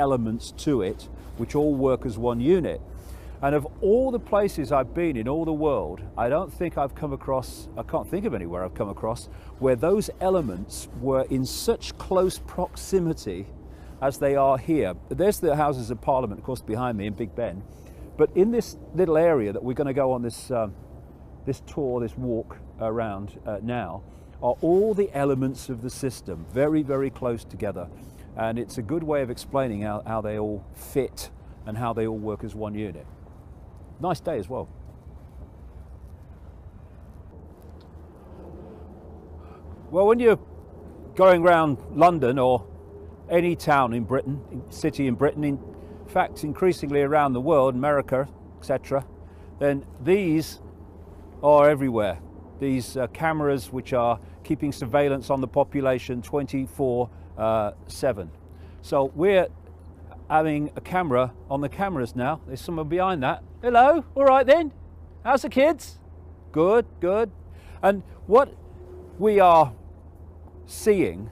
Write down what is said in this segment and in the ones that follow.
elements to it, which all work as one unit. And of all the places I've been in all the world, I don't think I've come across, I can't think of anywhere I've come across, where those elements were in such close proximity as they are here. There's the Houses of Parliament, of course, behind me in Big Ben. But in this little area that we're going to go on this tour, this walk around now, are all the elements of the system, very, very close together. And it's a good way of explaining how they all fit and how they all work as one unit. Nice day as well. Well, when you're going around London or any town in Britain, city in Britain, in fact increasingly around the world, America, etc., then these are everywhere. These cameras which are keeping surveillance on the population 24/7. So we're having a camera on the cameras now. There's someone behind that. Hello, all right then. How's the kids? Good, good. And what we are seeing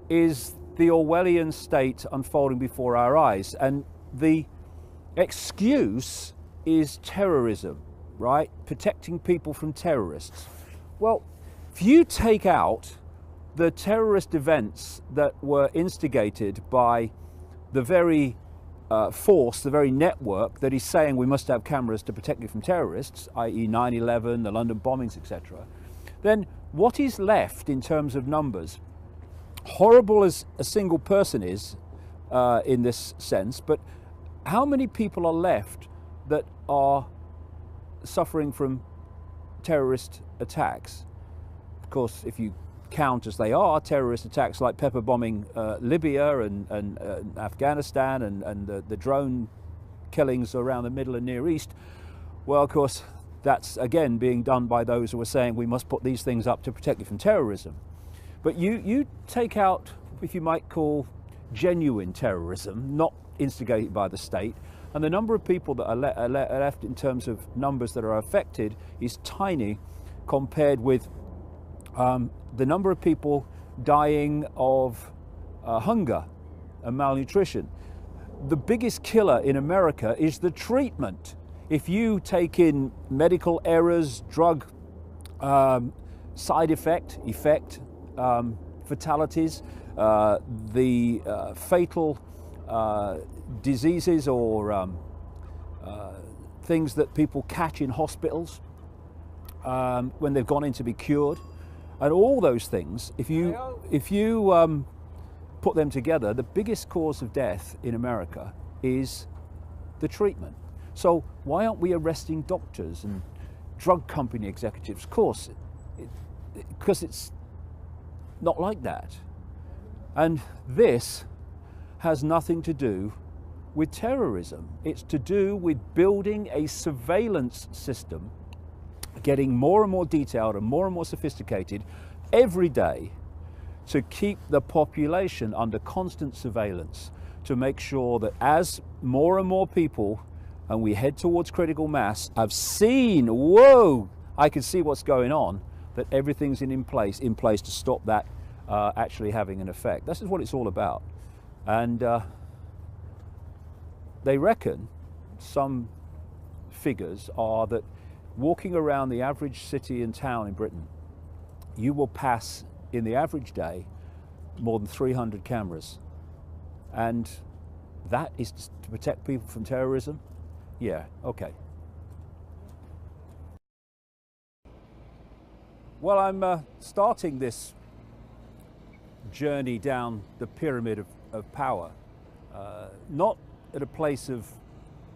is the Orwellian state unfolding before our eyes. And the excuse is terrorism, right? Protecting people from terrorists. Well, if you take out the terrorist events that were instigated by the very force, the very network that is saying we must have cameras to protect you from terrorists, i.e. 9/11, the London bombings, etc., then what is left in terms of numbers? Horrible as a single person is in this sense, but how many people are left that are suffering from terrorist attacks? Of course, if you count as they are terrorist attacks like pepper bombing Libya and Afghanistan and the drone killings around the Middle and Near East, well, of course, that's again being done by those who are saying we must put these things up to protect you from terrorism. But you take out, if you might call, genuine terrorism, not instigated by the state, and the number of people that are left in terms of numbers that are affected is tiny compared with the number of people dying of hunger and malnutrition. The biggest killer in America is the treatment. If you take in medical errors, drug side effect, fatalities, the fatal diseases or things that people catch in hospitals when they've gone in to be cured, and all those things, if you put them together, the biggest cause of death in America is the treatment. So why aren't we arresting doctors and drug company executives? Of course, because it's not like that. And this has nothing to do with terrorism. It's to do with building a surveillance system, getting more and more detailed and more sophisticated every day to keep the population under constant surveillance, to make sure that as more and more people, and we head towards critical mass, have seen, whoa, I can see what's going on, that everything's in place to stop that actually having an effect. This is what it's all about. And they reckon, some figures are that walking around the average city and town in Britain, you will pass in the average day more than 300 cameras. And that is to protect people from terrorism? Yeah, okay. Well, I'm starting this journey down the pyramid of power, not at a place of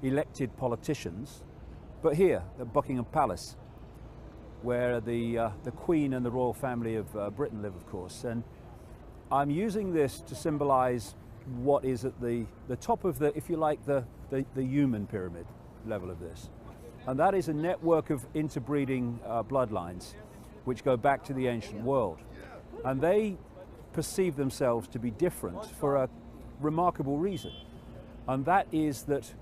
elected politicians, but here at Buckingham Palace, where the Queen and the royal family of Britain live, of course. And I'm using this to symbolize what is at the top of the, if you like, the human pyramid level of this. And that is a network of interbreeding bloodlines which go back to the ancient world. And they perceive themselves to be different for a remarkable reason. And that is that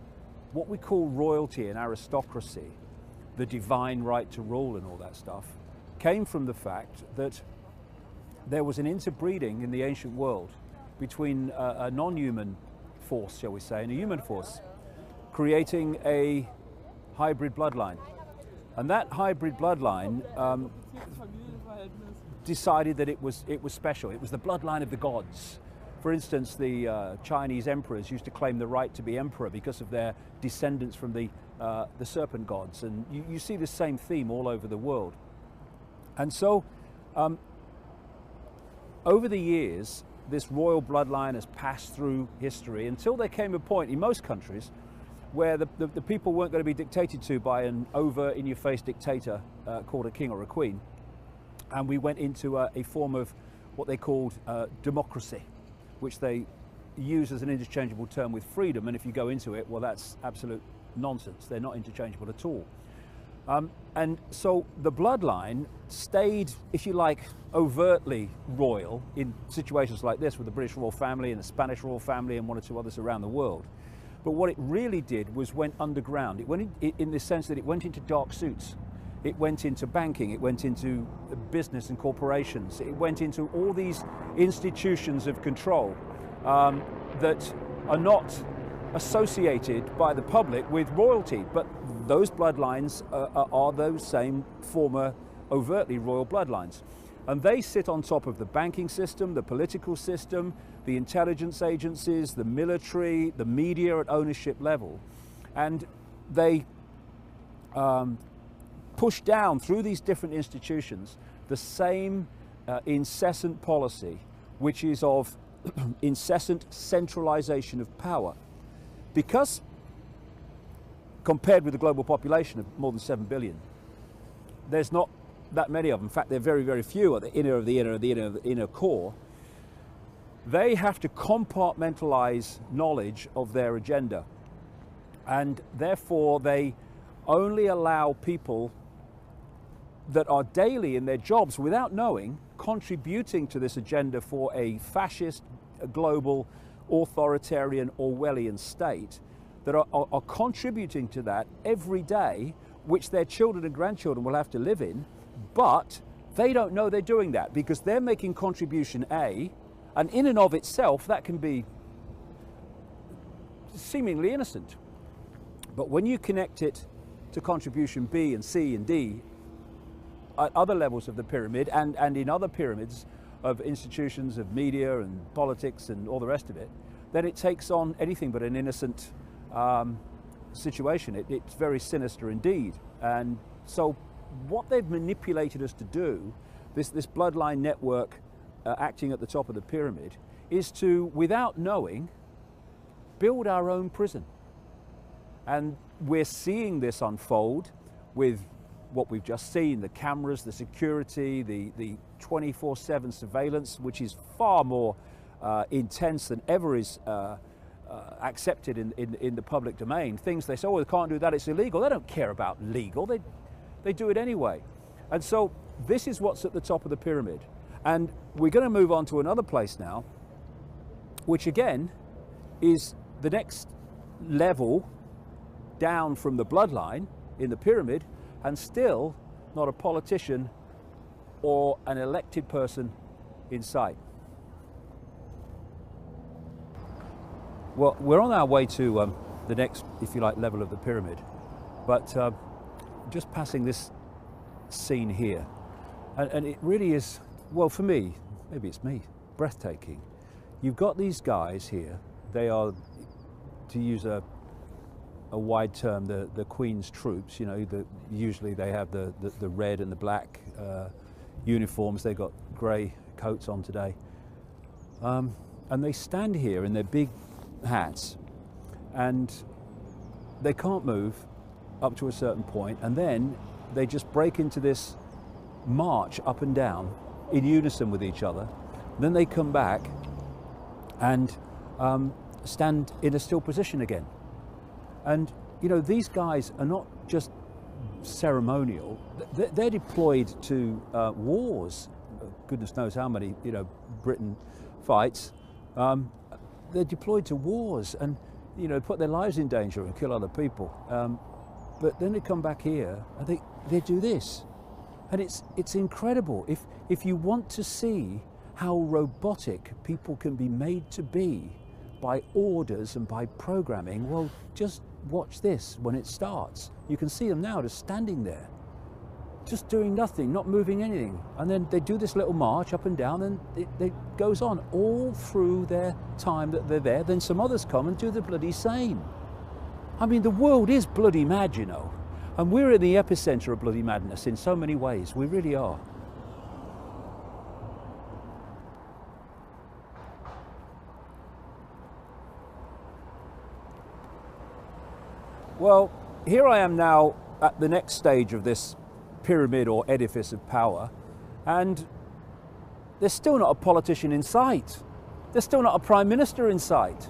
what we call royalty and aristocracy, the divine right to rule and all that stuff, came from the fact that there was an interbreeding in the ancient world between a non-human force, shall we say, and a human force, creating a hybrid bloodline. And that hybrid bloodline decided that it was special. It was the bloodline of the gods. For instance, the Chinese emperors used to claim the right to be emperor because of their descendants from the serpent gods. And you see the same theme all over the world. And so, over the years, this royal bloodline has passed through history until there came a point in most countries where the people weren't going to be dictated to by an over-in-your-face dictator called a king or a queen. And we went into a form of what they called democracy, which they use as an interchangeable term with freedom. And if you go into it, well, that's absolute nonsense. They're not interchangeable at all. And so the bloodline stayed, if you like, overtly royal in situations like this with the British royal family and the Spanish royal family and one or two others around the world. But what it really did was went underground. It went in the sense that it went into dark suits. It went into banking, it went into business and corporations. It went into all these institutions of control that are not associated by the public with royalty, but those bloodlines are those same former overtly royal bloodlines. And they sit on top of the banking system, the political system, the intelligence agencies, the military, the media at ownership level. And they push down through these different institutions the same incessant policy, which is of incessant centralization of power. Because compared with the global population of more than 7 billion, there's not that many of them. In fact, they're very, very few at the inner of the inner of the inner of the inner core. They have to compartmentalize knowledge of their agenda. And therefore, they only allow people that are daily in their jobs without knowing, contributing to this agenda for a fascist, global, authoritarian, Orwellian state, that are contributing to that every day, which their children and grandchildren will have to live in, but they don't know they're doing that because they're making contribution A, and in and of itself that can be seemingly innocent. But when you connect it to contribution B and C and D at other levels of the pyramid and in other pyramids of institutions of media and politics and all the rest of it, then it takes on anything but an innocent situation. It's very sinister indeed. And so what they've manipulated us to do, this bloodline network acting at the top of the pyramid, is to, without knowing, build our own prison. And we're seeing this unfold with what we've just seen, the cameras, the security, the 24/7 surveillance, which is far more intense than ever is accepted in the public domain. Things they say, oh, they can't do that, it's illegal. They don't care about legal, they do it anyway. And so this is what's at the top of the pyramid. And we're going to move on to another place now, which again is the next level down from the bloodline in the pyramid, and still not a politician or an elected person in sight. Well, we're on our way to the next, if you like, level of the pyramid, but just passing this scene here, and it really is, well, for me, maybe it's me, breathtaking. You've got these guys here. They are, to use a wide term, the Queen's troops. You know, usually they have the red and the black uniforms. They've got grey coats on today, and they stand here in their big hats, and they can't move up to a certain point, and then they just break into this march up and down in unison with each other. Then they come back and stand in a still position again. And you know, these guys are not just ceremonial, they're deployed to wars. Goodness knows how many, you know, Britain fights. They're deployed to wars and, you know, put their lives in danger and kill other people. But then they come back here and they do this. And it's incredible. If you want to see how robotic people can be made to be by orders and by programming. Well, just watch this when it starts. You can see them now just standing there, just doing nothing, not moving anything. And then they do this little march up and down, and it goes on all through their time that they're there. Then some others come and do the bloody same. I mean, the world is bloody mad, you know. And we're in the epicenter of bloody madness in so many ways. We really are. Well, here I am now at the next stage of this pyramid or edifice of power, and there's still not a politician in sight. There's still not a prime minister in sight,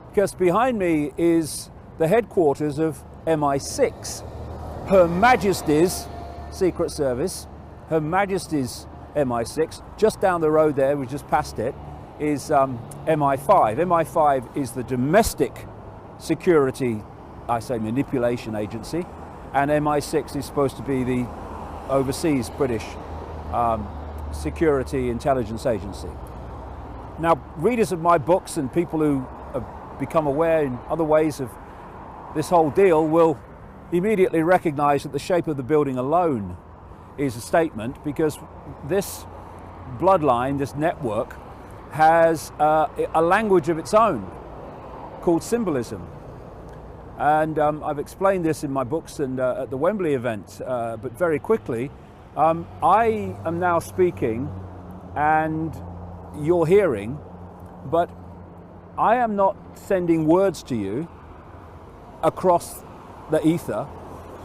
because behind me is the headquarters of MI6, Her Majesty's Secret Service, Her Majesty's MI6. Just down the road there, we just passed it, is MI5. MI5 is the domestic security, I say, manipulation agency, and MI6 is supposed to be the overseas British security intelligence agency. Now, readers of my books and people who have become aware in other ways of this whole deal will immediately recognize that the shape of the building alone is a statement, because this bloodline, this network, has a language of its own called symbolism. And I've explained this in my books and at the Wembley event, but very quickly, I am now speaking and you're hearing, but I am not sending words to you across the ether.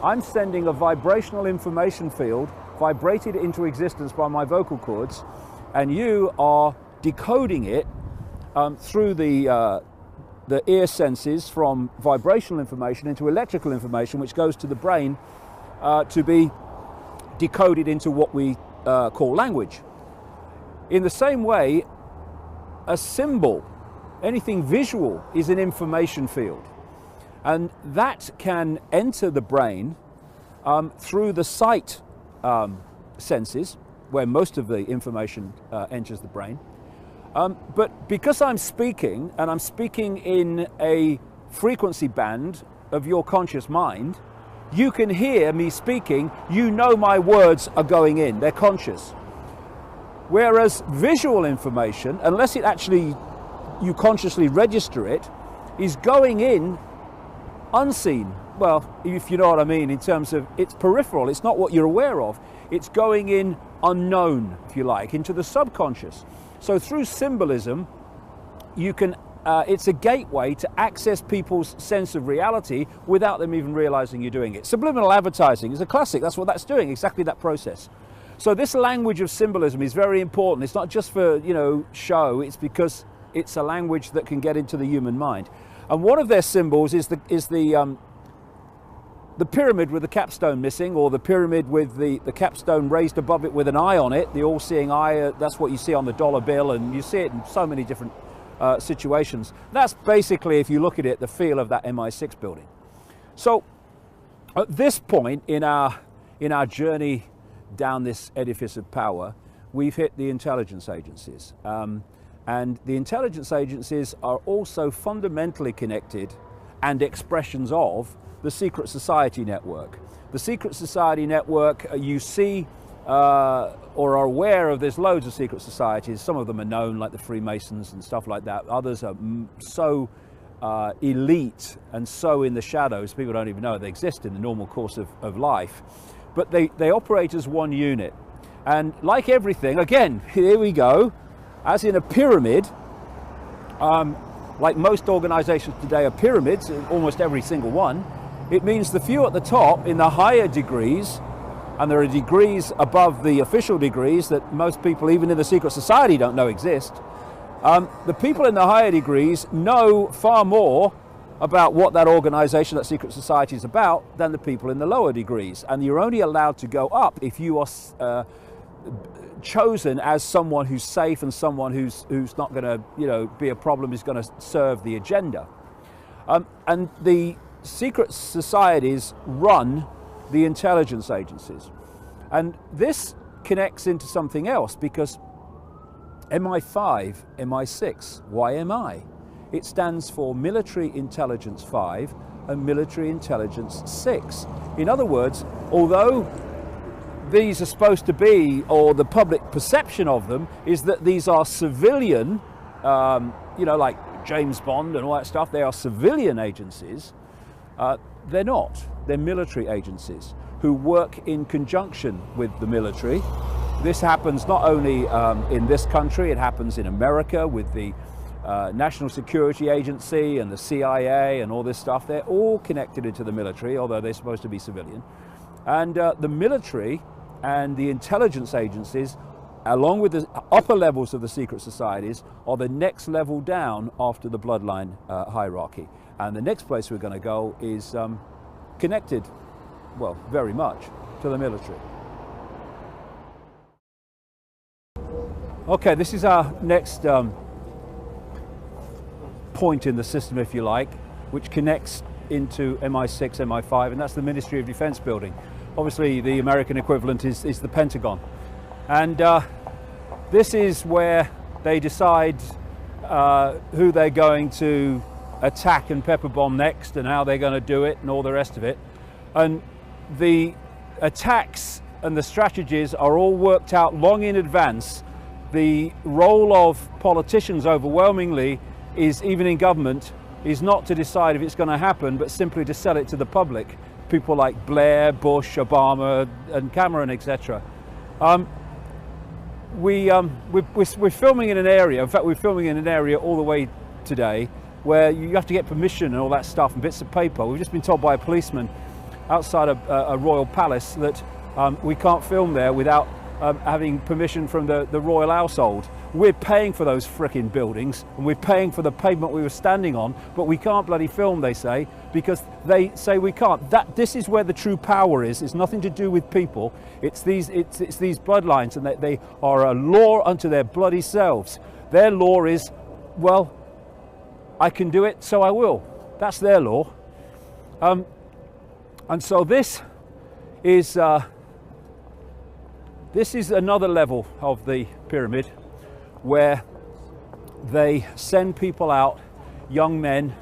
I'm sending a vibrational information field vibrated into existence by my vocal cords, and you are decoding it through the ear senses from vibrational information into electrical information, which goes to the brain to be decoded into what we call language. In the same way, a symbol, anything visual, is an information field. And that can enter the brain through the sight senses, where most of the information enters the brain. But because I'm speaking, and I'm speaking in a frequency band of your conscious mind, you can hear me speaking, you know my words are going in, they're conscious. Whereas visual information, unless it actually, you consciously register it, is going in unseen. Well, if you know what I mean, in terms of it's peripheral, it's not what you're aware of. It's going in unknown, if you like, into the subconscious. So through symbolism, you can, it's a gateway to access people's sense of reality without them even realizing you're doing it. Subliminal advertising is a classic. That's what that's doing, exactly that process. So this language of symbolism is very important. It's not just for, you know, show. It's because it's a language that can get into the human mind. And one of their symbols is the pyramid with the capstone missing, or the pyramid with the capstone raised above it with an eye on it, the all-seeing eye. That's what you see on the dollar bill, and you see it in so many different situations. That's basically, if you look at it, the feel of that MI6 building. So at this point in our journey down this edifice of power, we've hit the intelligence agencies. And the intelligence agencies are also fundamentally connected and expressions of the secret society network. The secret society network, you see or are aware of, there's loads of secret societies. Some of them are known, like the Freemasons and stuff like that. Others are so elite and so in the shadows, people don't even know they exist in the normal course of life. But they operate as one unit. And like everything, again, here we go, as in a pyramid, like most organizations today are pyramids, almost every single one, it means the few at the top in the higher degrees, and there are degrees above the official degrees that most people, even in the secret society, don't know exist. The people in the higher degrees know far more about what that organization, that secret society is about, than the people in the lower degrees. And you're only allowed to go up if you are chosen as someone who's safe and someone who's not going to, you know, be a problem, who's going to serve the agenda. And the secret societies run the intelligence agencies. And this connects into something else, because MI5, MI6, why MI? It stands for Military Intelligence 5 and Military Intelligence 6. In other words, although these are supposed to be, or the public perception of them is that these are civilian, you know, like James Bond and all that stuff, they are civilian agencies. They're not. They're military agencies who work in conjunction with the military. This happens not only in this country, it happens in America with the National Security Agency and the CIA and all this stuff. They're all connected into the military, although they're supposed to be civilian. And the military and the intelligence agencies, along with the upper levels of the secret societies, are the next level down after the bloodline hierarchy. And the next place we're going to go is connected, well, very much to the military. Okay, this is our next point in the system, if you like, which connects into MI6, MI5, and that's the Ministry of Defense building. Obviously, the American equivalent is the Pentagon. And this is where they decide who they're going to attack and pepper bomb next and how they're going to do it and all the rest of it. And the attacks and the strategies are all worked out long in advance. The role of politicians overwhelmingly is, even in government, is not to decide if it's going to happen, but simply to sell it to the public. People like Blair, Bush, Obama and Cameron, etc. We're filming in an area, in fact we're filming in an area all the way today where you have to get permission and all that stuff and bits of paper. We've just been told by a policeman outside a royal palace that we can't film there without having permission from the royal household. We're paying for those frickin' buildings and we're paying for the pavement we were standing on, but we can't bloody film, they say, because they say we can't. This is where the true power is. It's nothing to do with people. It's these bloodlines, and they are a law unto their bloody selves. Their law is, well, I can do it, so I will. That's their law. And so this is another level of the pyramid where they send people out, young men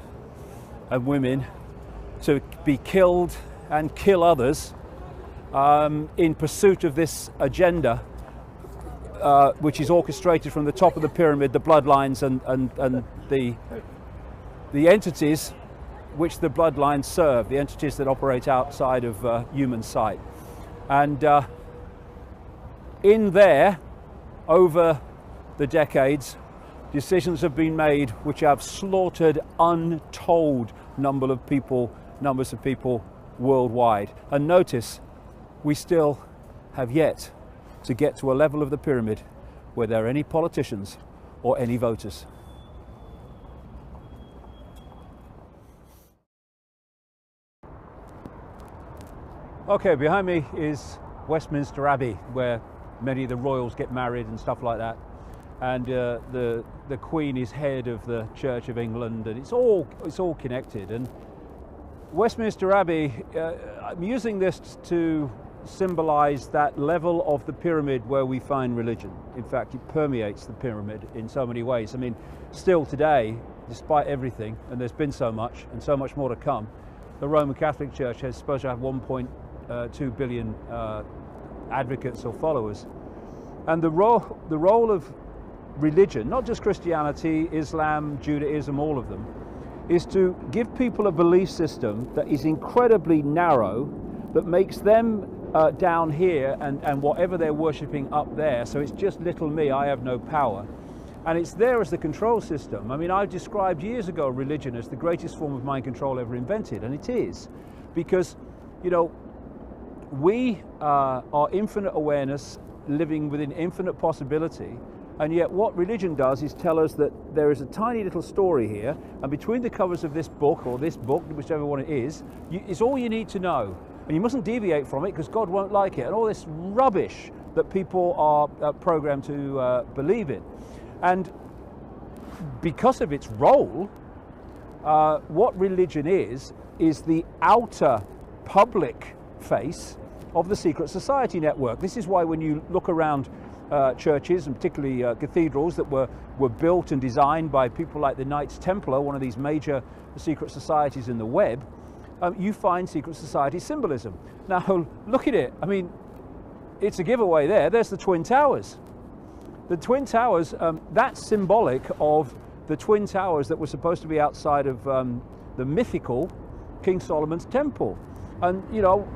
and women, to be killed and kill others in pursuit of this agenda, which is orchestrated from the top of the pyramid, the bloodlines and the entities which the bloodlines serve, the entities that operate outside of human sight. And in there, over the decades, decisions have been made which have slaughtered untold numbers of people worldwide. And notice, we still have yet to get to a level of the pyramid where there are any politicians or any voters. Okay, behind me is Westminster Abbey, where many of the royals get married and stuff like that. And the Queen is head of the Church of England, and it's all connected. And Westminster Abbey, I'm using this to symbolize that level of the pyramid where we find religion. In fact, it permeates the pyramid in so many ways. I mean, still today, despite everything, and there's been so much and so much more to come, the Roman Catholic Church is supposed to have 1.2 billion advocates or followers. And the role of religion, not just Christianity, Islam, Judaism, all of them, is to give people a belief system that is incredibly narrow, that makes them down here and whatever they're worshipping up there. So it's just little me, I have no power. And it's there as the control system. I mean, I described years ago religion as the greatest form of mind control ever invented, and it is. Because, you know, we are infinite awareness, living within infinite possibility, and yet what religion does is tell us that there is a tiny little story here, and between the covers of this book, or this book, whichever one it is, it's all you need to know. And you mustn't deviate from it because God won't like it, and all this rubbish that people are programmed to believe in. And because of its role, what religion is the outer public face of the secret society network. This is why when you look around churches, and particularly cathedrals that were built and designed by people like the Knights Templar, one of these major secret societies in the web, you find secret society symbolism. Now look at it. I mean, it's a giveaway there. There's the Twin Towers. The Twin Towers, that's symbolic of the Twin Towers that were supposed to be outside of the mythical King Solomon's Temple. And you know,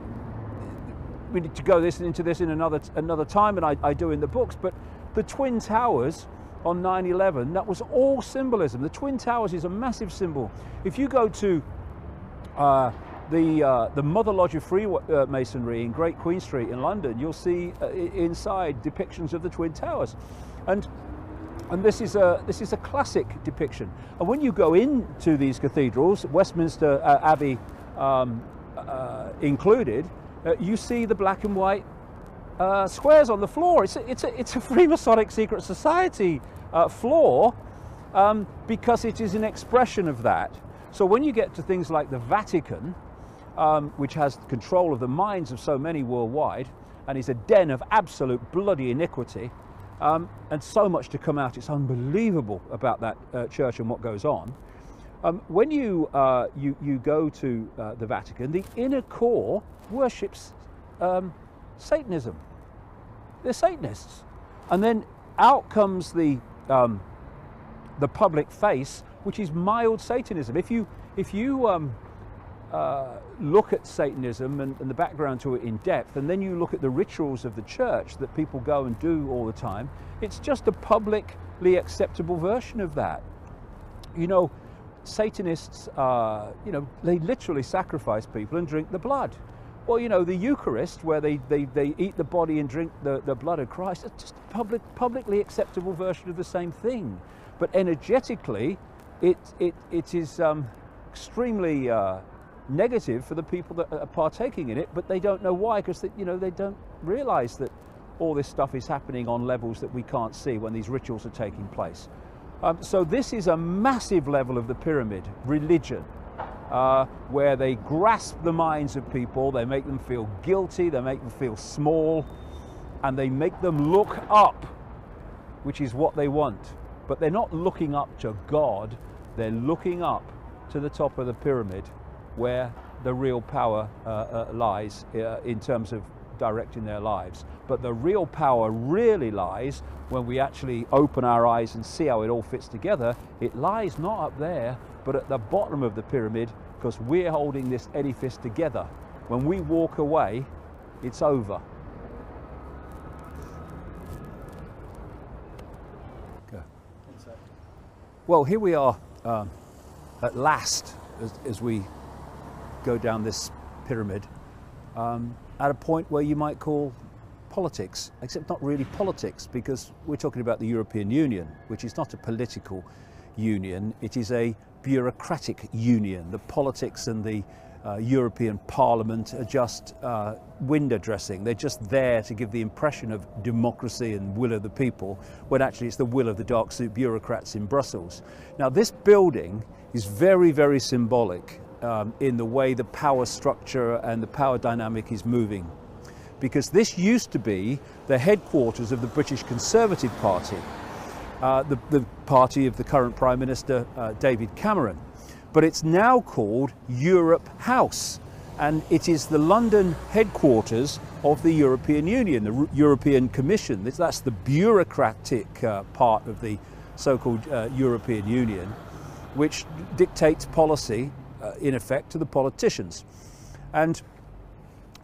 we need to go into this in another time, and I do in the books, but the Twin Towers on 9/11, that was all symbolism. The Twin Towers is a massive symbol. If you go to the Mother Lodge of Freemasonry in Great Queen Street in London, you'll see inside depictions of the Twin Towers, and this is a classic depiction. And when you go into these cathedrals, Westminster Abbey included, you see the black and white squares on the floor. It's a Freemasonic secret society floor, because it is an expression of that. So when you get to things like the Vatican, which has control of the minds of so many worldwide, and is a den of absolute bloody iniquity, and so much to come out, it's unbelievable about that church and what goes on. When you go to the Vatican, the inner core worships Satanism. They're Satanists, and then out comes the public face, which is mild Satanism. If you look at Satanism and the background to it in depth, and then you look at the rituals of the church that people go and do all the time, it's just a publicly acceptable version of that. You know, Satanists, you know, they literally sacrifice people and drink the blood. Well, you know, the Eucharist, where they eat the body and drink the blood of Christ, it's just a publicly acceptable version of the same thing. But energetically, it is extremely negative for the people that are partaking in it, but they don't know why, because you know, they don't realize that all this stuff is happening on levels that we can't see when these rituals are taking place. So this is a massive level of the pyramid, religion, where they grasp the minds of people, they make them feel guilty, they make them feel small, and they make them look up, which is what they want. But they're not looking up to God, they're looking up to the top of the pyramid, where the real power lies in terms of directing their lives. But the real power really lies when we actually open our eyes and see how it all fits together. It lies not up there, but at the bottom of the pyramid, because we're holding this edifice together. When we walk away, it's over. Okay. Well, here we are at last, as we go down this pyramid, at a point where you might call politics, except not really politics, because we're talking about the European Union, which is not a political union, it is a bureaucratic union. The politics and the European Parliament are just window dressing. They're just there to give the impression of democracy and will of the people, when actually it's the will of the dark suit bureaucrats in Brussels. Now, this building is very, very symbolic in the way the power structure and the power dynamic is moving, because this used to be the headquarters of the British Conservative Party, the party of the current Prime Minister David Cameron, but it's now called Europe House, and it is the London headquarters of the European Union, the European Commission. That's the bureaucratic part of the so-called European Union, which dictates policy in effect to the politicians. And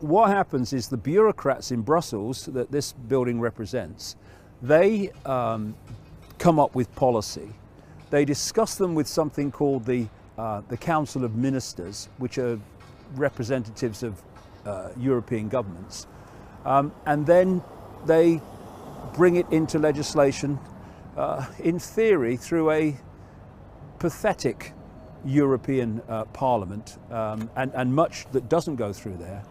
what happens is the bureaucrats in Brussels that this building represents, they come up with policy. They discuss them with something called the Council of Ministers, which are representatives of European governments, and then they bring it into legislation, in theory, through a pathetic European Parliament, and much that doesn't go through there.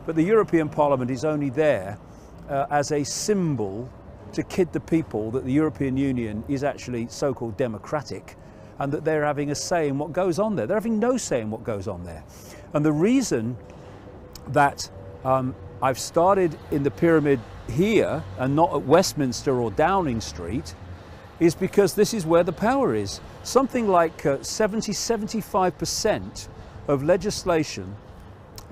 But the European Parliament is only there as a symbol to kid the people that the European Union is actually so-called democratic, and that they're having a say in what goes on there. They're having no say in what goes on there. And the reason that I've started in the pyramid here and not at Westminster or Downing Street is because this is where the power is. Something like 75% of legislation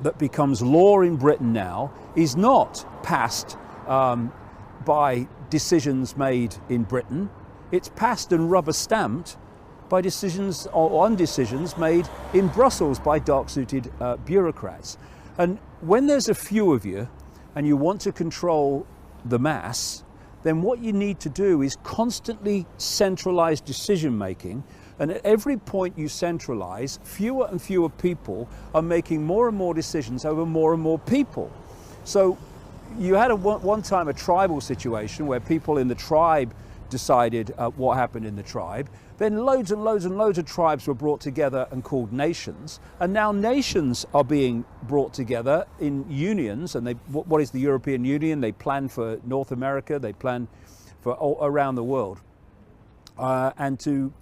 that becomes law in Britain now is not passed by decisions made in Britain. It's passed and rubber stamped by decisions or undecisions made in Brussels by dark-suited bureaucrats. And when there's a few of you and you want to control the mass, then what you need to do is constantly centralize decision making. And at every point you centralize, fewer and fewer people are making more and more decisions over more and more people. So you had one time a tribal situation where people in the tribe decided what happened in the tribe. Then loads and loads and loads of tribes were brought together and called nations. And now nations are being brought together in unions. And what is the European Union? They plan for North America, they plan for all around the world. And to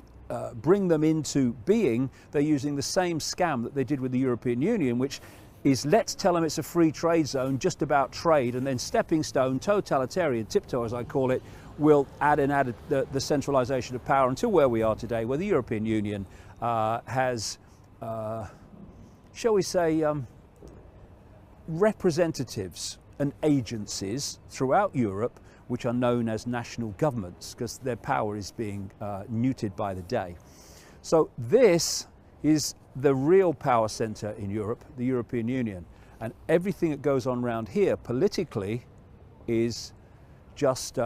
bring them into being, they're using the same scam that they did with the European Union, which is let's tell them it's a free trade zone, just about trade, and then stepping stone, totalitarian, tiptoe as I call it, will add the centralization of power until where we are today, where the European Union has, shall we say, representatives and agencies throughout Europe which are known as national governments because their power is being neutered by the day. So this is the real power center in Europe, the European Union, and everything that goes on around here politically is just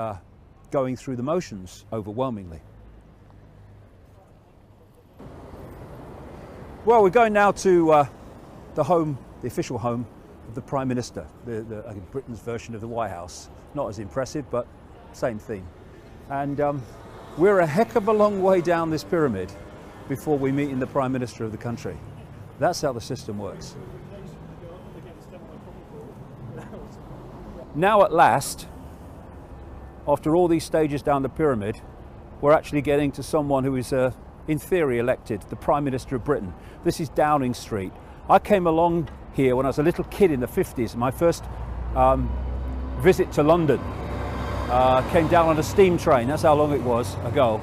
going through the motions overwhelmingly. Well, we're going now to the official home of the Prime Minister, Britain's version of the White House. Not as impressive, but same theme. And we're a heck of a long way down this pyramid before we meet in the Prime Minister of the country. That's how the system works. Now at last, after all these stages down the pyramid, we're actually getting to someone who is, in theory, elected, the Prime Minister of Britain. This is Downing Street. I came along here when I was a little kid in the 50s. My first visit to London. Came down on a steam train, that's how long it was ago.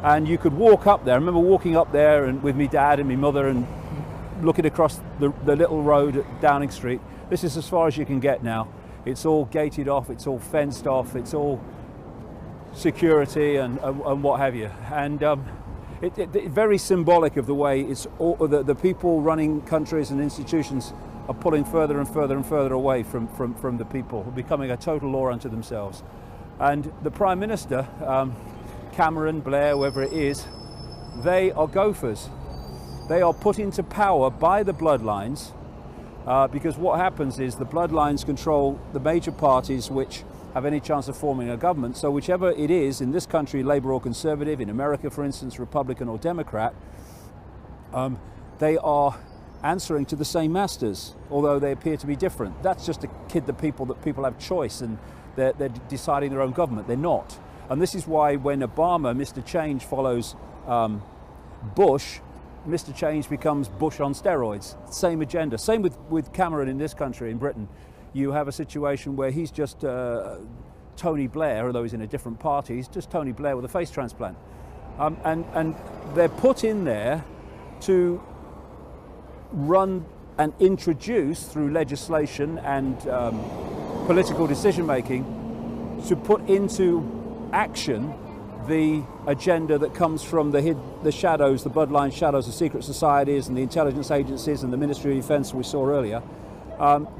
And you could walk up there. I remember walking up there and with my dad and my mother and looking across the little road at Downing Street. This is as far as you can get now. It's all gated off, it's all fenced off, it's all security and what have you. And it's very symbolic of the way it's all, the people running countries and institutions are pulling further and further and further away from the people, becoming a total law unto themselves. And the Prime Minister, Cameron, Blair, whoever it is, they are gophers. They are put into power by the bloodlines because what happens is the bloodlines control the major parties which have any chance of forming a government. So whichever it is, in this country, Labour or Conservative, in America, for instance, Republican or Democrat, they are answering to the same masters, although they appear to be different. That's just to kid the people that people have choice and they're deciding their own government. They're not. And this is why when Obama, Mr. Change, follows Bush, Mr. Change becomes Bush on steroids. Same agenda. Same with Cameron in this country, in Britain. You have a situation where he's just Tony Blair, although he's in a different party, he's just Tony Blair with a face transplant. And they're put in there to run and introduce through legislation and political decision making to put into action the agenda that comes from the shadows, the bloodline shadows, the secret societies and the intelligence agencies and the Ministry of Defence we saw earlier.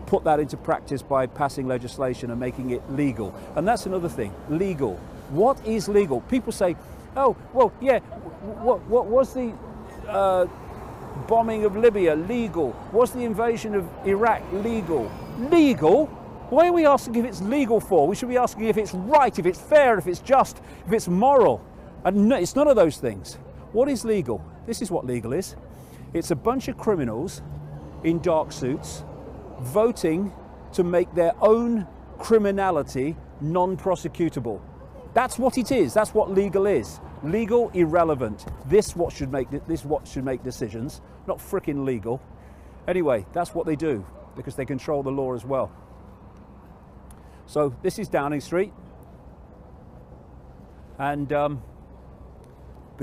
Put that into practice by passing legislation and making it legal. And that's another thing, legal. What is legal? People say, oh, well, yeah, what was the bombing of Libya legal? Was the invasion of Iraq legal? Legal? Why are we asking if it's legal for? We should be asking if it's right, if it's fair, if it's just, if it's moral. And no, it's none of those things. What is legal? This is what legal is. It's a bunch of criminals in dark suits voting to make their own criminality non-prosecutable. That's what it is. That's what legal is. Legal, irrelevant. This what should make decisions, not frickin' legal. Anyway, that's what they do because they control the law as well. So this is Downing Street, and the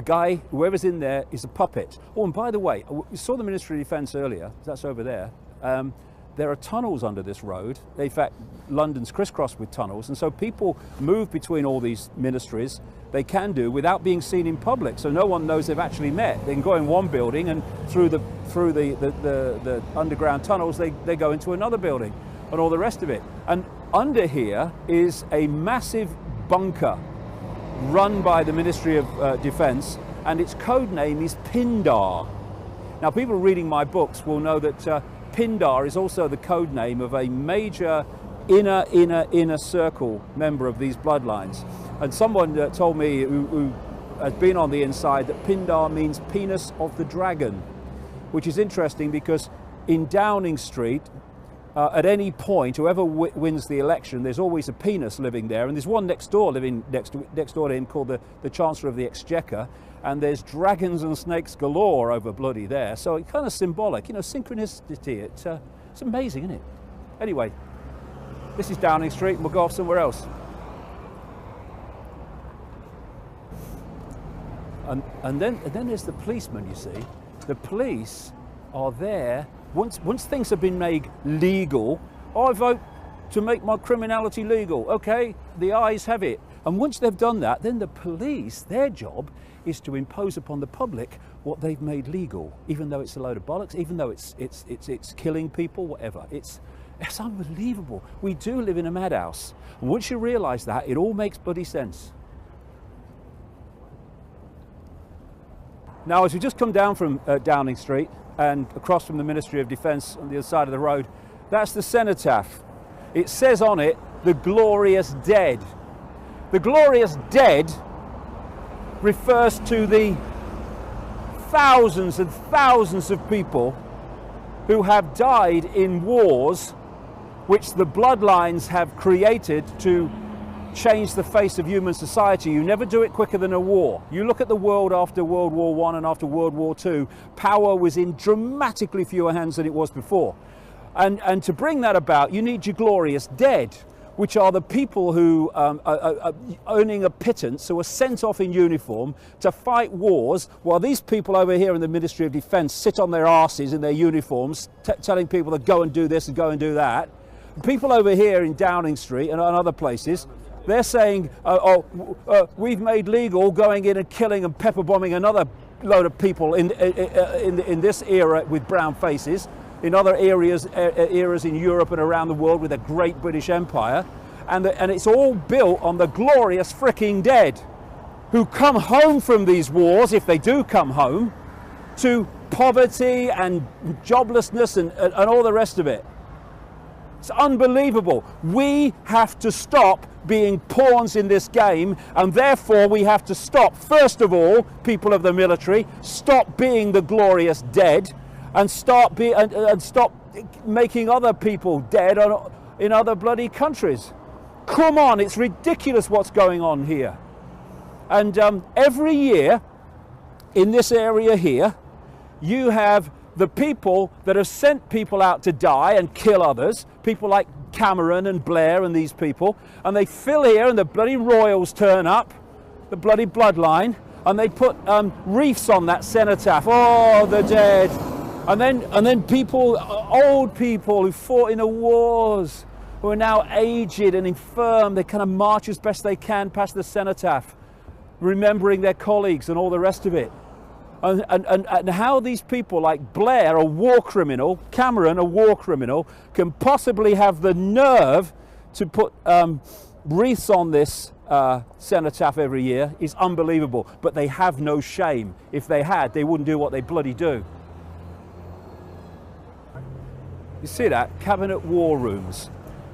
guy, whoever's in there, is a puppet. Oh, and by the way, we saw the Ministry of Defence earlier. That's over there. There are tunnels under this road. In fact, London's crisscrossed with tunnels, and so people move between all these ministries. They can do without being seen in public, so no one knows they've actually met. They can go in one building, and through the underground tunnels, they go into another building, and all the rest of it. And under here is a massive bunker run by the Ministry of Defence, and its code name is Pindar. Now, people reading my books will know that Pindar is also the code name of a major inner circle member of these bloodlines. And someone told me who has been on the inside that Pindar means penis of the dragon, which is interesting because in Downing Street, at any point, whoever wins the election, there's always a penis living there, and there's one next door living next door to him called the Chancellor of the Exchequer, and there's dragons and snakes galore over bloody there. So it's kind of symbolic, you know, synchronicity. It's amazing, isn't it? Anyway, this is Downing Street, and we'll go off somewhere else. And then there's the policemen. You see, the police are there. Once things have been made legal, I vote to make my criminality legal. Okay, the ayes have it. And once they've done that, then the police, their job is to impose upon the public what they've made legal, even though it's a load of bollocks, even though it's killing people, whatever. It's unbelievable. We do live in a madhouse. And once you realise that, it all makes bloody sense. Now, as we just come down from Downing Street, and across from the Ministry of Defence on the other side of the road, that's the cenotaph. It says on it, the glorious dead. The glorious dead refers to the thousands and thousands of people who have died in wars which the bloodlines have created to change the face of human society. You never do it quicker than a war. You look at the world after World War I and after World War II, power was in dramatically fewer hands than it was before. And to bring that about, you need your glorious dead, which are the people who are owning a pittance, who are sent off in uniform to fight wars, while these people over here in the Ministry of Defence sit on their arses in their uniforms, telling people to go and do this and go and do that. People over here in Downing Street and other places, they're saying, we've made legal going in and killing and pepper bombing another load of people in this era with brown faces, in other eras in Europe and around the world with a great British Empire. And it's all built on the glorious fricking dead who come home from these wars, if they do come home, to poverty and joblessness and all the rest of it. It's unbelievable. We have to stop being pawns in this game, and therefore we have to stop, first of all, people of the military, stop being the glorious dead, and stop making other people dead in other bloody countries. Come on, it's ridiculous what's going on here. And every year in this area here, you have the people that have sent people out to die and kill others, people like Cameron and Blair and these people, and they fill here and the bloody royals turn up, the bloody bloodline, and they put wreaths on that cenotaph. Oh, the dead. And then people, old people who fought in the wars, who are now aged and infirm, they kind of march as best they can past the cenotaph, remembering their colleagues and all the rest of it. And how these people like Blair, a war criminal, Cameron, a war criminal, can possibly have the nerve to put wreaths on this cenotaph every year is unbelievable. But they have no shame. If they had, they wouldn't do what they bloody do. You see that? Cabinet war rooms.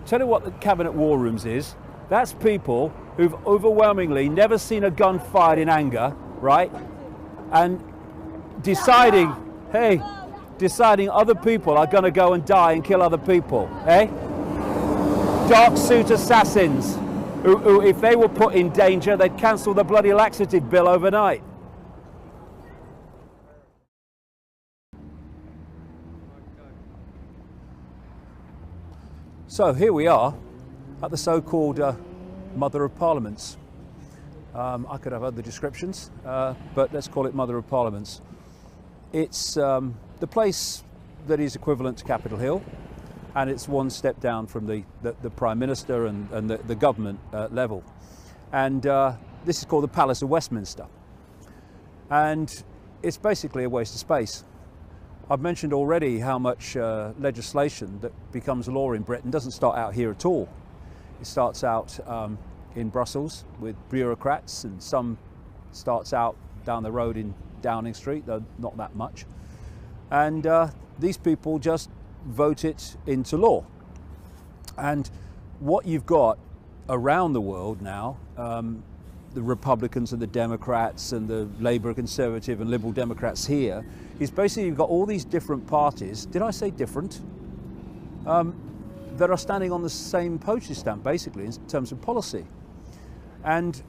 Tell you what the cabinet war rooms is. That's people who've overwhelmingly never seen a gun fired in anger, right? And deciding other people are going to go and die and kill other people, eh? Dark suit assassins who if they were put in danger, they'd cancel the bloody laxative bill overnight. So here we are, at the so-called Mother of Parliaments. I could have other descriptions, but let's call it Mother of Parliaments. It's the place that is equivalent to Capitol Hill, and it's one step down from the Prime Minister and the government level. And this is called the Palace of Westminster. And it's basically a waste of space. I've mentioned already how much legislation that becomes law in Britain doesn't start out here at all. It starts out in Brussels with bureaucrats, and some starts out down the road in Downing Street, though not that much. And these people just vote it into law. And what you've got around the world now, the Republicans and the Democrats and the Labour, Conservative and Liberal Democrats here, is basically you've got all these different parties, did I say different? That are standing on the same postage stamp basically in terms of policy. And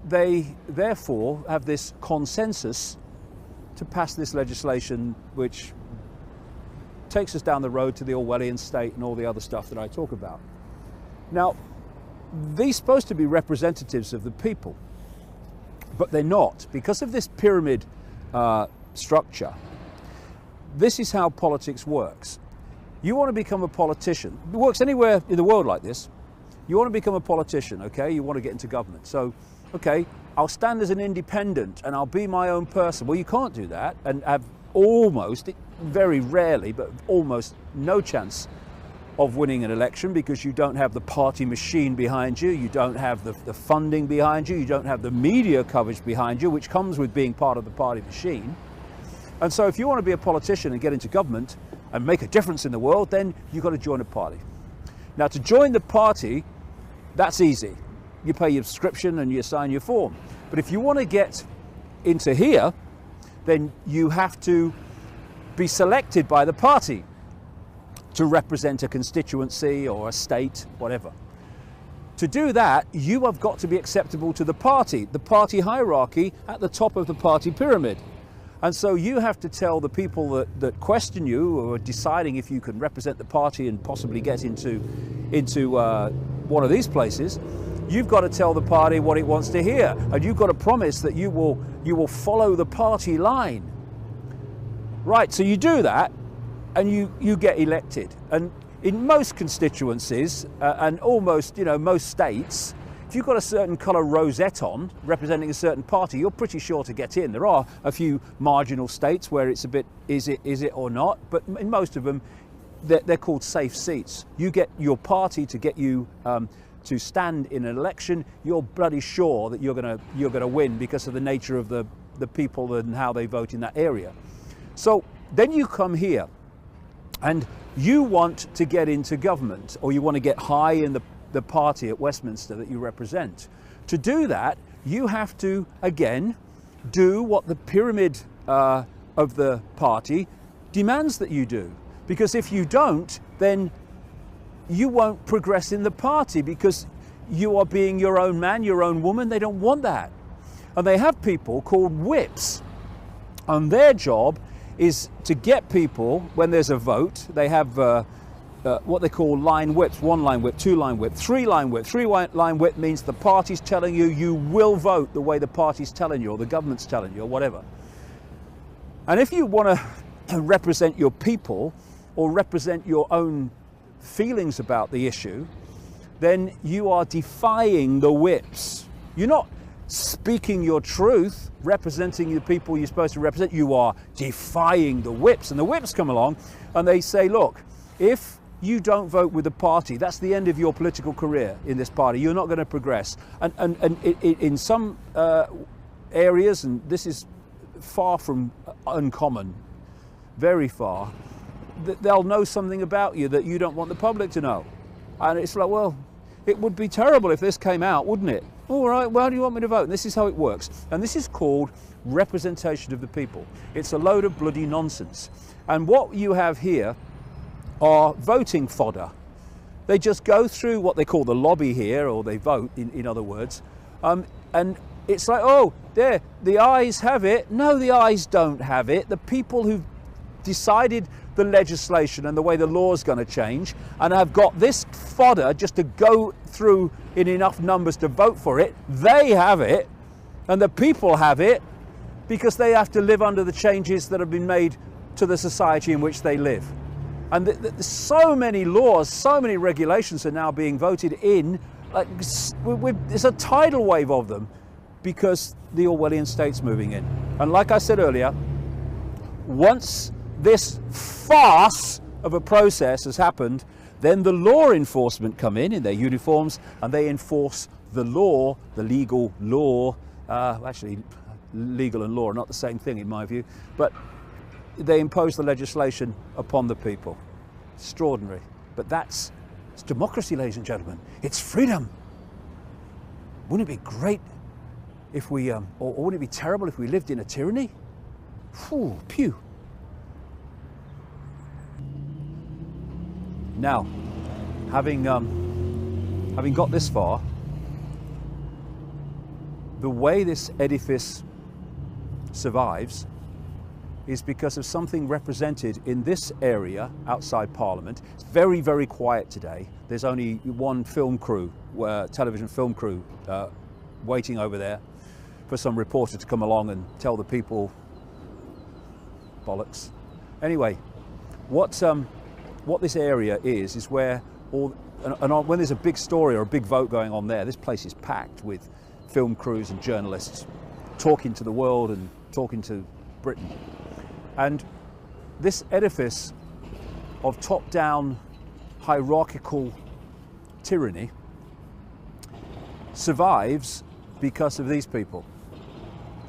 they therefore have this consensus to pass this legislation which takes us down the road to the Orwellian state and all the other stuff that I talk about. Now, these are supposed to be representatives of the people, but they're not. Because of this pyramid structure, this is how politics works. You want to become a politician. It works anywhere in the world like this. You want to become a politician, okay? You want to get into government. So, okay, I'll stand as an independent and I'll be my own person. Well, you can't do that and have almost, very rarely, but almost no chance of winning an election because you don't have the party machine behind you, you don't have the funding behind you, you don't have the media coverage behind you, which comes with being part of the party machine. And so if you want to be a politician and get into government and make a difference in the world, then you've got to join a party. Now, to join the party, that's easy. You pay your subscription and you sign your form. But if you want to get into here, then you have to be selected by the party to represent a constituency or a state, whatever. To do that, you have got to be acceptable to the party hierarchy at the top of the party pyramid. And so you have to tell the people that question you or are deciding if you can represent the party and possibly get into one of these places, you've got to tell the party what it wants to hear. And you've got to promise that you will follow the party line. Right, so you do that and you get elected. And in most constituencies and almost, most states, if you've got a certain colour rosette on, representing a certain party, you're pretty sure to get in. There are a few marginal states where it's a bit, is it or not? But in most of them, they're called safe seats. You get your party to get you to stand in an election, you're bloody sure that you're gonna win because of the nature of the people and how they vote in that area. So then you come here and you want to get into government, or you want to get high in the party at Westminster that you represent. To do that, you have to, again, do what the pyramid of the party demands that you do. Because if you don't, then you won't progress in the party because you are being your own man, your own woman. They don't want that. And they have people called whips. And their job is to get people, when there's a vote, they have what they call line whips, 1 line whip, 2 line whip, 3 line whip. 3 line whip means the party's telling you you will vote the way the party's telling you or the government's telling you or whatever. And if you want to represent your people or represent your own feelings about the issue, then you are defying the whips. You're not speaking your truth, representing the people you're supposed to represent. You are defying the whips. And the whips come along and they say, look, if you don't vote with the party, that's the end of your political career in this party. You're not going to progress. And in some areas, and this is far from uncommon, very far, they'll know something about you that you don't want the public to know. And it's like, well, it would be terrible if this came out, wouldn't it? All right, well, how do you want me to vote? And this is how it works. And this is called representation of the people. It's a load of bloody nonsense. And what you have here are voting fodder. They just go through what they call the lobby here, or they vote, in other words. And it's like, oh, there, the ayes have it. No, the ayes don't have it. The people who've decided the legislation and the way the law is going to change, and have got this fodder just to go through in enough numbers to vote for it. They have it, and the people have it, because they have to live under the changes that have been made to the society in which they live. And so many laws, so many regulations are now being voted in. Like, it's a tidal wave of them, because the Orwellian state's moving in. And like I said earlier, once this farce of a process has happened, then the law enforcement come in their uniforms, and they enforce the law, the legal law. Actually, legal and law are not the same thing in my view, but they impose the legislation upon the people. Extraordinary. But it's democracy, ladies and gentlemen. It's freedom. Wouldn't it be great if we, or wouldn't it be terrible if we lived in a tyranny? Phew, pew. Now, having got this far, the way this edifice survives is because of something represented in this area outside Parliament. It's very, very quiet today. There's only one film crew, television film crew, waiting over there for some reporter to come along and tell the people bollocks. Anyway, what this area is where when there's a big story or a big vote going on there, this place is packed with film crews and journalists talking to the world and talking to Britain. And this edifice of top-down hierarchical tyranny survives because of these people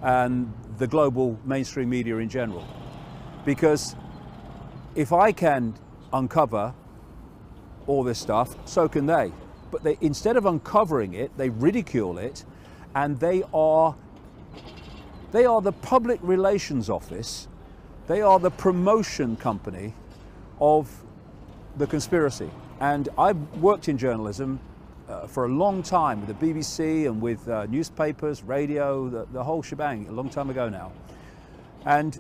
and the global mainstream media in general. Because if I can uncover all this stuff, so can they. But instead of uncovering it, they ridicule it, and they are the public relations office. They are the promotion company of the conspiracy. And I've worked in journalism for a long time with the BBC and with newspapers, radio, the whole shebang, a long time ago now. And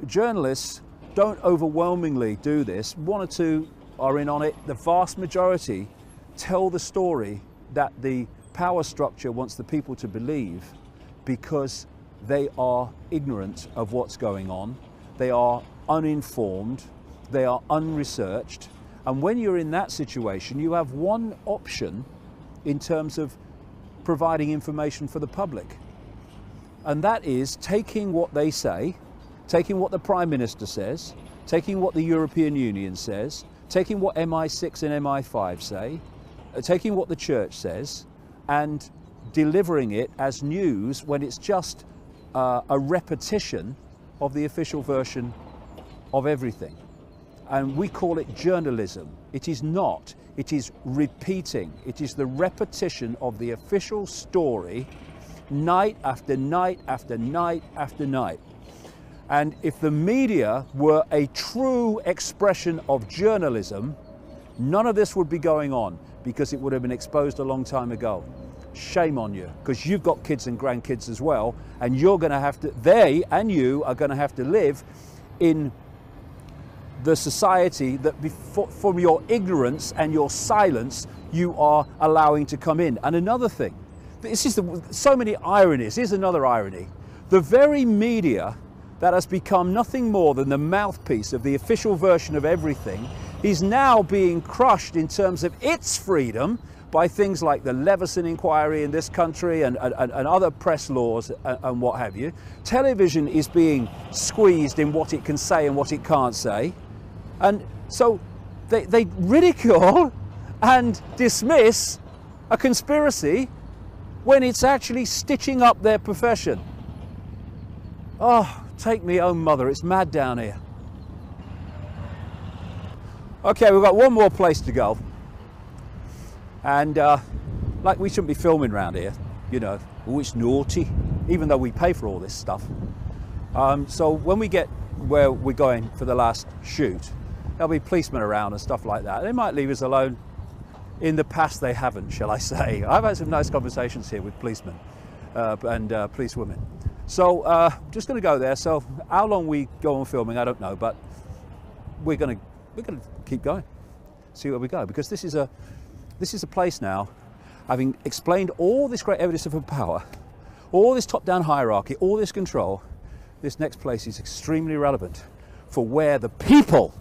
journalists don't overwhelmingly do this. One or two are in on it. The vast majority tell the story that the power structure wants the people to believe, because they are ignorant of what's going on. They are uninformed, they are unresearched, and when you're in that situation, you have one option in terms of providing information for the public, and that is taking what they say, taking what the Prime Minister says, taking what the European Union says, taking what MI6 and MI5 say, taking what the church says, and delivering it as news when it's just a repetition of the official version of everything. And we call it journalism. It is not. It is repeating. It is the repetition of the official story night after night after night after night. And if the media were a true expression of journalism, none of this would be going on, because it would have been exposed a long time ago. Shame on you, because you've got kids and grandkids as well, and you're going to have to, they and you are going to have to live in the society that from your ignorance and your silence you are allowing to come in. And another thing, this is so many ironies. Here's another irony. The very media that has become nothing more than the mouthpiece of the official version of everything is now being crushed in terms of its freedom by things like the Leveson inquiry in this country and other press laws and what have you. Television is being squeezed in what it can say and what it can't say. And so they ridicule and dismiss a conspiracy when it's actually stitching up their profession. Oh, take me home, mother, it's mad down here. Okay, we've got one more place to go. And like, we shouldn't be filming around here, you know. Oh, it's naughty, even though we pay for all this stuff. So when we get where we're going for the last shoot, there'll be policemen around and stuff like that. They might leave us alone. In the past, they haven't, shall I say. I've had some nice conversations here with policemen and policewomen. So just going to go there. So how long we go on filming, I don't know, but we're going to keep going, see where we go, because this is a place now, having explained all this great evidence of power, all this top-down hierarchy, all this control. This next place is extremely relevant for where the people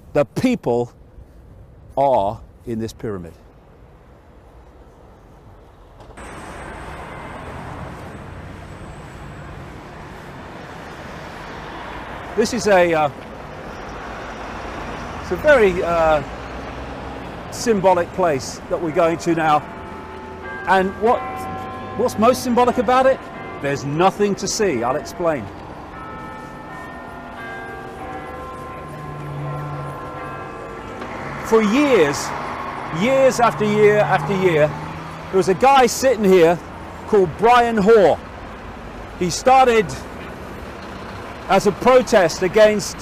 are in this pyramid. This is it's a very symbolic place that we're going to now. And what's most symbolic about it? There's nothing to see. I'll explain. For years after year after year, there was a guy sitting here called Brian Hoare. He started as a protest against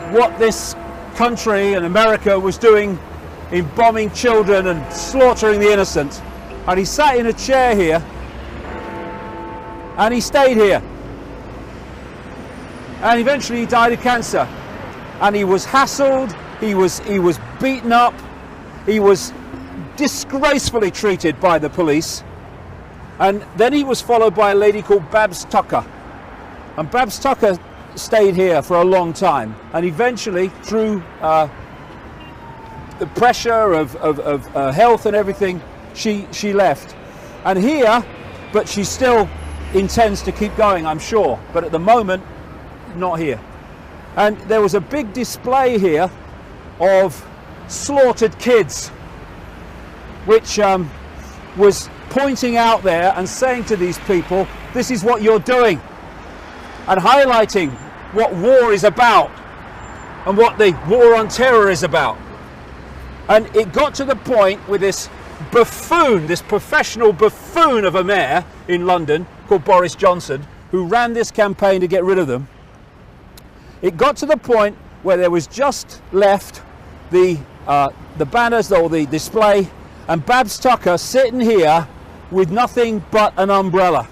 what this country and America was doing in bombing children and slaughtering the innocent. And he sat in a chair here, and he stayed here. And eventually he died of cancer. And he was hassled, he was beaten up, he was disgracefully treated by the police. And then he was followed by a lady called Babs Tucker. And Babs Tucker stayed here for a long time, and eventually, through the pressure of health and everything, she left. And here, but she still intends to keep going, I'm sure, but at the moment, not here. And there was a big display here of slaughtered kids, which was pointing out there and saying to these people, this is what you're doing, and highlighting what war is about and what the war on terror is about. And it got to the point with this buffoon, this professional buffoon of a mayor in London called Boris Johnson, who ran this campaign to get rid of them. It got to the point where there was just left the banners or the display, and Babs Tucker sitting here with nothing but an umbrella.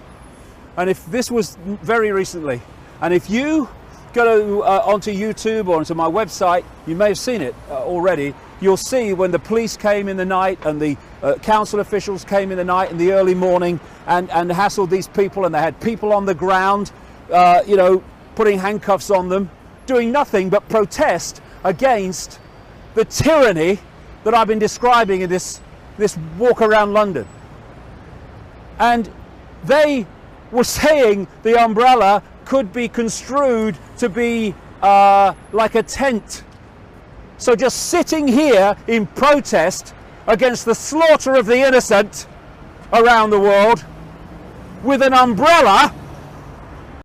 And if this was very recently, and if you go onto YouTube or onto my website, you may have seen it already, you'll see when the police came in the night and the council officials came in the night in the early morning and hassled these people, and they had people on the ground, you know, putting handcuffs on them, doing nothing but protest against the tyranny that I've been describing in this walk around London. And they were saying the umbrella could be construed to be like a tent. So just sitting here in protest against the slaughter of the innocent around the world with an umbrella